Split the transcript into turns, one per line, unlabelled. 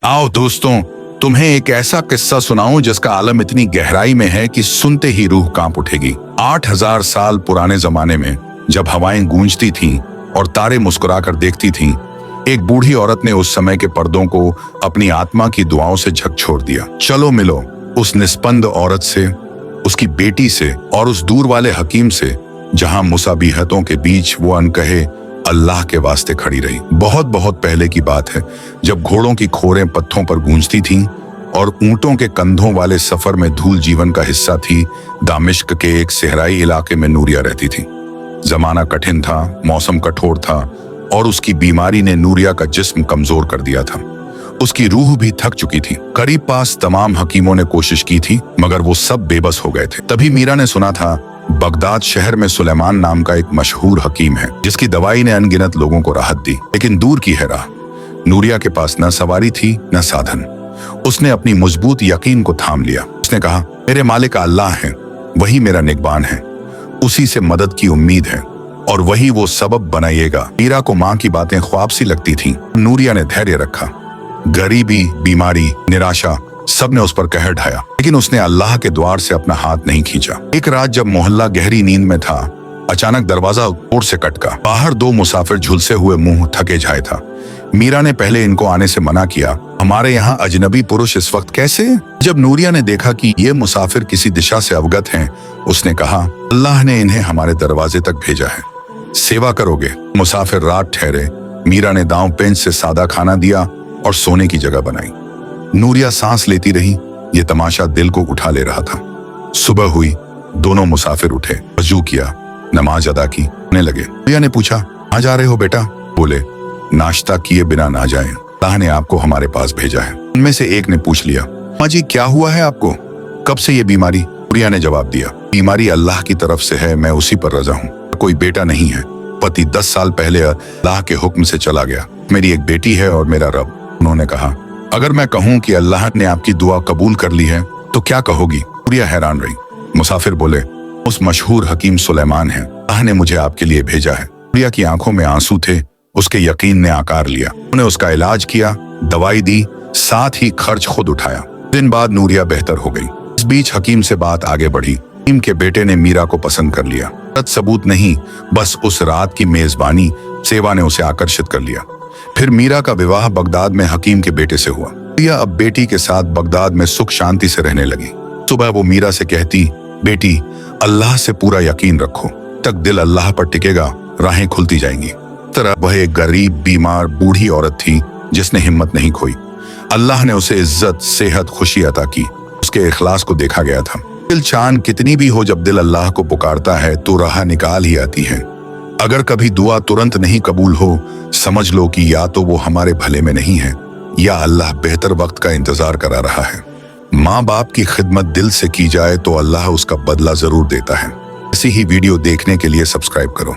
आओ दोस्तों, तुम्हें एक ऐसा किस्सा सुनाऊं जिसका आलम इतनी गहराई में है कि सुनते ही रूह कांप उठेगी। 8000 साल पुराने जमाने में जब हवाएं गूंजती थीं और तारे मुस्कुराकर देखती थीं, एक बूढ़ी औरत ने उस समय के पर्दों को अपनी आत्मा की दुआओं से झकझोर दिया। चलो मिलो उस निस्पंद औरत से, उसकी बेटी से और उस दूर वाले हकीम से जहां मुसाबिहतों के बीच वो अनकहे अल्लाह के वास्ते खड़ी रही। बहुत बहुत पहले की बात है, जब घोड़ों की खोरें पत्थों पर गूंजती थीं और ऊंटों के कंधों वाले सफर में धूल जीवन का हिस्सा थी। दामिश्क के एक सहराई इलाके में नूरिया रहती थी। जमाना कठिन था, मौसम कठोर था और उसकी बीमारी ने नूरिया का जिस्म कमजोर कर दिया था। उसकी रूह भी थक चुकी थी। करीब पास तमाम हकीमों ने कोशिश की थी, मगर वो सब बेबस हो गए थे। तभी मीरा ने सुना था बगदाद शहर में सुलेमान नाम का एक मशहूर हकीम है, जिसकी दवाई ने अनगिनत लोगों को राहत दी। लेकिन दूर की है राह। नूरिया के पास न सवारी थी न साधन। उसने अपनी मजबूत यकीन को थाम लिया। उसने कहा, मेरे मालिक अल्लाह है, वही मेरा निगबान है, उसी से मदद की उम्मीद है और वही वो सबब बनाइएगा। मीरा को माँ की बातें ख्वाब सी लगती थीं। नूरिया ने धैर्य रखा। गरीबी, बीमारी, निराशा सब ने उस पर कहर ढाया, लेकिन उसने अल्लाह के द्वार से अपना हाथ नहीं खींचा। एक रात जब मोहल्ला गहरी नींद में था, अचानक दरवाजा जोर से खटका। बाहर दो मुसाफिर झुलसे हुए मुंह थके जाए था। मीरा ने पहले इनको आने से मना किया। हमारे यहाँ अजनबी पुरुष इस वक्त कैसे? जब नूरिया ने देखा कि ये मुसाफिर किसी दिशा से अवगत हैं, उसने कहा, अल्लाह ने इन्हें हमारे दरवाजे तक भेजा है, सेवा करोगे? मुसाफिर रात ठहरे। मीरा ने दांव पेंच से सादा खाना दिया और सोने की जगह बनाई। नूरिया सांस लेती रही। ये तमाशा दिल को उठा ले रहा था। सुबह हुई, दोनों मुसाफिर उठे, वजू किया, नमाज अदा की, ने लगे। नूरिया ने पूछा, कहाँ जा रहे हो बेटा? बोले, नाश्ता किए बिना ना जाएं, अल्लाह ने आपको हमारे पास भेजा है। उनमें से एक ने पूछ लिया, माँ जी क्या हुआ है आपको? कब से ये बीमारी? नूरिया ने जवाब दिया, बीमारी अल्लाह की तरफ से है, मैं उसी पर रजा हूँ। कोई बेटा नहीं है। पति 10 साल पहले अल्लाह के हुक्म से चला गया। मेरी एक बेटी है और मेरा रब। उन्होंने कहा, अगर मैं कहूं कि अल्लाह ने आपकी दुआ कबूल कर ली है तो क्या कहोगी? नूरिया हैरान रही। मुसाफिर बोले, उस मशहूर हकीम सुलेमान है, अल्लाह ने मुझे आपके लिए भेजा है। नूरिया की आंखों में आंसू थे। उसके यकीन ने आकार लिया। उन्हें उसका इलाज किया, दवाई दी, साथ ही खर्च खुद उठाया। दिन बाद नूरिया बेहतर हो गई। इस बीच हकीम से बात आगे बढ़ी। हकीम के बेटे ने मीरा को पसंद कर लिया। सबूत नहीं, बस उस रात की मेजबानी सेवा ने उसे आकर्षित कर लिया। फिर मीरा का विवाह बगदाद में हकीम के बेटे से हुआ। मीरा अब बेटी के साथ बगदाद में सुख शांति से रहने लगी। सुबह वो मीरा से कहती, बेटी अल्लाह से पूरा यकीन रखो, तक दिल अल्लाह पर टिकेगा, राहें खुलती जाएंगी। तरह वह एक गरीब, बीमार, बूढ़ी औरत थी जिसने हिम्मत नहीं खोई। अल्लाह ने उसे इज्जत, सेहत, खुशी अता की। उसके इखलास को देखा गया था। दिल चांद कितनी भी हो, जब दिल अल्लाह को पुकारता है तो राह निकाल ही आती है। अगर कभी दुआ तुरंत नहीं कबूल हो, समझ लो कि या तो वो हमारे भले में नहीं है या अल्लाह बेहतर वक्त का इंतजार करा रहा है। माँ बाप की खिदमत दिल से की जाए तो अल्लाह उसका बदला जरूर देता है। ऐसी ही वीडियो देखने के लिए सब्सक्राइब करो।